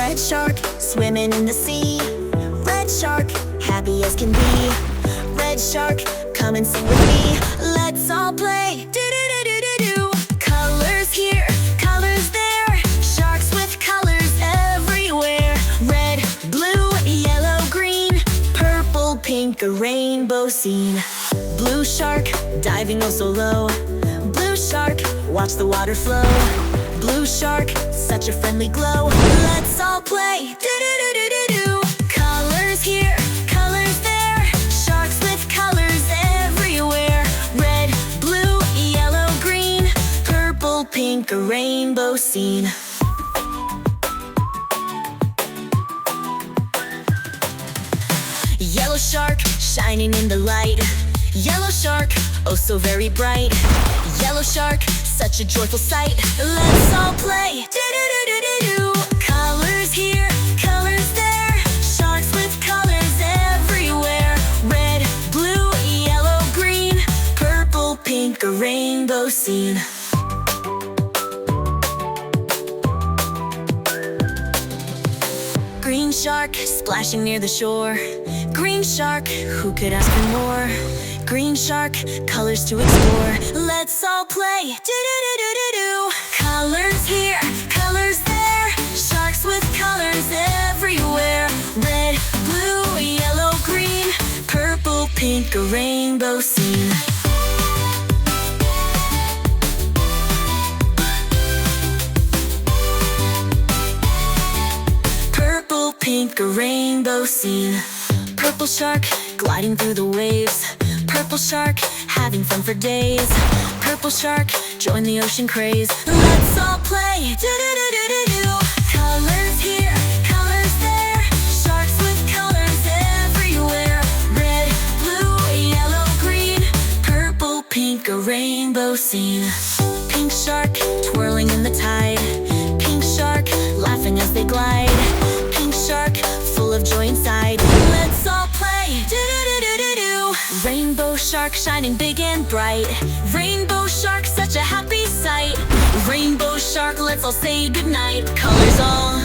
Red shark, swimming in the sea. Red shark, happy as can be. Red shark, come and sing with me. Let's all play. Do-do-do-do-do-do. Colors here, colors there. Sharks with colors everywhere. Red, blue, yellow, green. Purple, pink, a rainbow scene. Blue shark, diving oh so low. Blue shark, watch the water flow. Blue shark, such a friendly glow. Let's all play. Do-do-do-do-do-do. Colors here, colors there. Sharks with colors everywhere. Red, blue, yellow, green. Purple, pink, a rainbow scene. Yellow shark, shining in the light. Yellow shark, oh so very bright. Yellow shark, such a joyful sight. Let's all play. Do-do-do-do-do-do. Colors here, colors there. Sharks with colors everywhere. Red, blue, yellow, green. Purple, pink, a rainbow scene. Green shark, splashing near the shore. Green shark, who could ask for more? Green shark, colors to explore. Let's all play. Do-do-do-do-do-do. Colors here, colors there. Sharks with colors everywhere. Red, blue, yellow, green. Purple, pink, a rainbow scene. Purple, pink, a rainbow scene. Purple shark, gliding through the waves. Purple shark, having fun for days. Purple shark, join the ocean craze. Let's all play. Do-do-do-do-do-do. Colors here, colors there. Sharks with colors everywhere. Red, blue, yellow, green. Purple, pink, a rainbow scene. Pink shark, twirling in the tide. Pink shark, laughing as they glide. Pink shark, full of joy inside. Let's all play. Do-do-do-do-do-do. Rainbow shark, shining big and bright. Rainbow shark, such a happy sight. Rainbow shark, let's all say goodnight. Colors all